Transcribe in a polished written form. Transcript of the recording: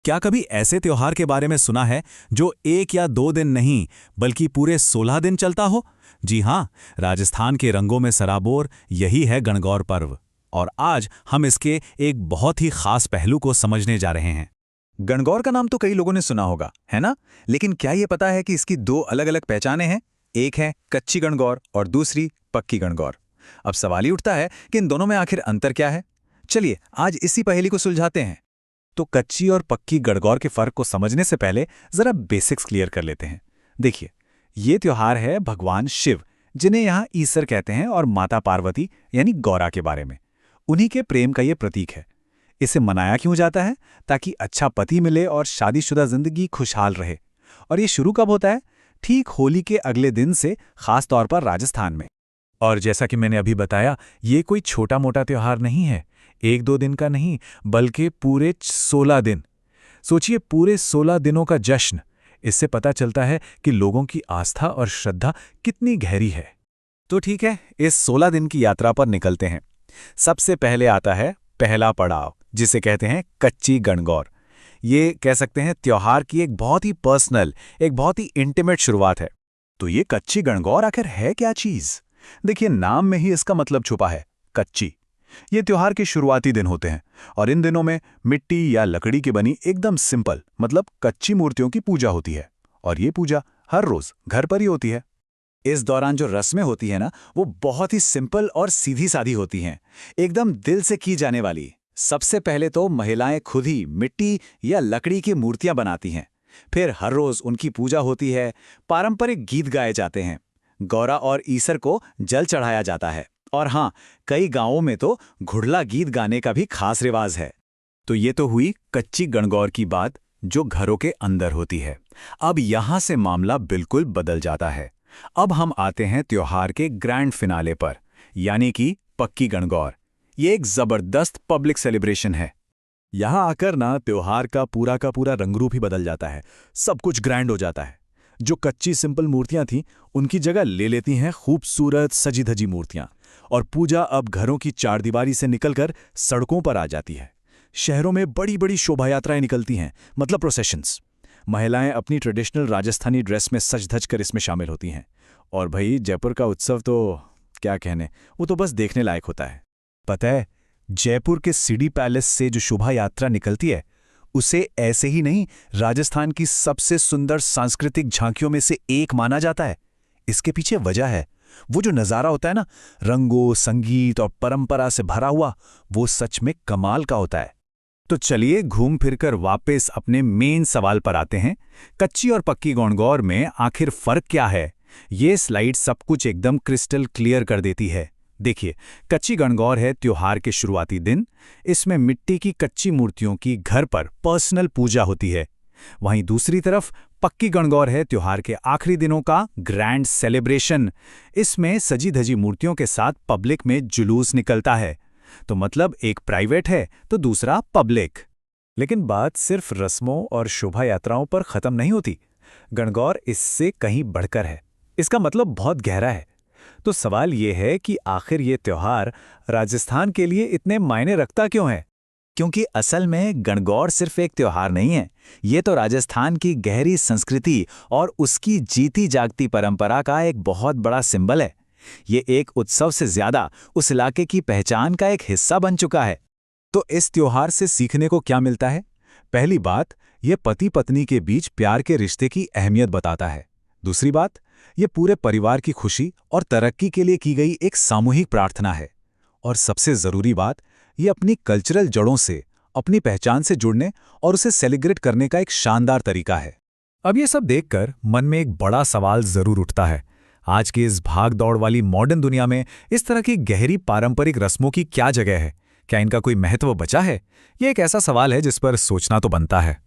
क्या कभी ऐसे त्योहार के बारे में सुना है जो 1 या 2 दिन नहीं बल्कि पूरे 16 दिन चलता हो? जी हाँ, राजस्थान के रंगों में सराबोर यही है गणगौर पर्व। और आज हम इसके एक बहुत ही खास पहलू को समझने जा रहे हैं। गणगौर का नाम तो कई लोगों ने सुना होगा, है ना? लेकिन क्या ये पता है कि इसकी दो अलग-अलग पहचानें हैं? एक है कच्ची गणगौर और दूसरी पक्की गणगौर। अब सवाल ही उठता है कि इन दोनों में आखिर अंतर क्या है? चलिए आज इसी पहेली को सुलझाते हैं। तो कच्ची और पक्की गणगौर के फर्क को समझने से पहले जरा बेसिक्स क्लियर कर लेते हैं। देखिए, ये त्योहार है भगवान शिव, जिन्हें यहाँ ईसर कहते हैं, और माता पार्वती यानी गौरा के बारे में। उन्हीं के प्रेम का ये प्रतीक है। इसे मनाया क्यों जाता है? ताकि अच्छा पति मिले और शादीशुदा जिंदगी खुशहाल रहे। और ये शुरू कब होता है? ठीक होली के अगले दिन से, खास तौर पर राजस्थान में। और जैसा कि मैंने अभी बताया, ये कोई छोटा मोटा त्योहार नहीं है, 1-2 दिन का नहीं, बल्कि पूरे 16 दिन। सोचिए, पूरे 16 दिनों का जश्न। इससे पता चलता है कि लोगों की आस्था और श्रद्धा कितनी गहरी है। तो ठीक है, इस 16 दिन की यात्रा पर निकलते हैं। सबसे पहले आता है पहला पड़ाव, जिसे कहते हैं कच्ची गणगौर। ये कह सकते हैं त्योहार की एक बहुत ही पर्सनल, एक बहुत ही इंटीमेट शुरुआत है। तो ये कच्ची गणगौर आखिर है क्या चीज? देखिए, नाम में ही इसका मतलब छुपा है, कच्ची। ये त्योहार के शुरुआती दिन होते हैं और इन दिनों में मिट्टी या लकड़ी की बनी एकदम सिंपल, मतलब कच्ची मूर्तियों की पूजा होती है। और ये पूजा हर रोज घर पर ही होती है। इस दौरान जो रस्में होती है ना, वो बहुत ही सिंपल और सीधी सादी होती हैं, एकदम दिल से की जाने वाली। सबसे पहले तो महिलाएं खुद ही मिट्टी या लकड़ी की मूर्तियां बनाती हैं। फिर हर रोज उनकी पूजा होती है, पारंपरिक गीत गाए जाते हैं, गौरा और ईसर को जल चढ़ाया जाता है। और हाँ, कई गांवों में तो घुड़ला गीत गाने का भी खास रिवाज है। तो ये तो हुई कच्ची गणगौर की बात, जो घरों के अंदर होती है। अब यहां से मामला बिल्कुल बदल जाता है। अब हम आते हैं त्योहार के ग्रैंड फिनाले पर, यानी कि पक्की गणगौर। ये एक जबरदस्त पब्लिक सेलिब्रेशन है। यहां आकर ना त्योहार का पूरा रंगरूप ही बदल जाता है। सब कुछ ग्रैंड हो जाता है। जो कच्ची सिंपल मूर्तियां थीं, उनकी जगह ले लेती हैं खूबसूरत सजी धजी मूर्तियां। और पूजा अब घरों की चारदीवारी से निकलकर सड़कों पर आ जाती है। शहरों में बड़ी बड़ी शोभा यात्राएं निकलती हैं, मतलब प्रोसेशंस। महिलाएं अपनी ट्रेडिशनल राजस्थानी ड्रेस में सज धज कर इसमें शामिल होती हैं। और भाई, जयपुर का उत्सव तो क्या कहने, वो तो बस देखने लायक होता है। पता है, जयपुर के सिटी पैलेस से जो शोभा यात्रा निकलती है, उसे ऐसे ही नहीं, राजस्थान की सबसे सुंदर सांस्कृतिक झांकियों में से एक माना जाता है। इसके पीछे वजह है, वो जो नज़ारा होता है ना, रंगों, संगीत और परंपरा से भरा हुआ, वो सच में कमाल का होता है। तो चलिए घूम फिरकर वापस अपने मेन सवाल पर आते हैं। कच्ची और पक्की गणगौर में आखिर फर्क क्या है? ये स्लाइड सब कुछ एकदम क्रिस्टल क्लियर कर देती है। देखिए, कच्ची गणगौर है त्योहार के शुरुआती दिन। इसमें मिट्टी की कच्ची मूर्तियों की घर पर पर्सनल पूजा होती है। वहीं दूसरी तरफ पक्की गणगौर है त्योहार के आखिरी दिनों का ग्रैंड सेलिब्रेशन। इसमें सजी धजी मूर्तियों के साथ पब्लिक में जुलूस निकलता है। तो मतलब एक प्राइवेट है तो दूसरा पब्लिक। लेकिन बात सिर्फ रस्मों और शोभा यात्राओं पर खत्म नहीं होती। गणगौर इससे कहीं बढ़कर है। इसका मतलब बहुत गहरा है। तो सवाल ये है कि आखिर ये त्योहार राजस्थान के लिए इतने मायने रखता क्यों है? क्योंकि असल में गणगौर सिर्फ एक त्योहार नहीं है, ये तो राजस्थान की गहरी संस्कृति और उसकी जीती जागती परंपरा का एक बहुत बड़ा सिंबल है। ये एक उत्सव से ज्यादा उस इलाके की पहचान का एक हिस्सा बन चुका है। तो इस त्योहार से सीखने को क्या मिलता है? पहली बात, ये पति पत्नी के बीच प्यार के रिश्ते की अहमियत बताता है। दूसरी बात, ये पूरे परिवार की खुशी और तरक्की के लिए की गई एक सामूहिक प्रार्थना है। और सबसे जरूरी बात, ये अपनी कल्चरल जड़ों से, अपनी पहचान से जुड़ने और उसे सेलिब्रेट करने का एक शानदार तरीका है। अब ये सब देखकर मन में एक बड़ा सवाल जरूर उठता है। आज की इस भाग दौड़ वाली मॉडर्न दुनिया में इस तरह की गहरी पारंपरिक रस्मों की क्या जगह है? क्या इनका कोई महत्व बचा है? ये एक ऐसा सवाल है जिस पर सोचना तो बनता है।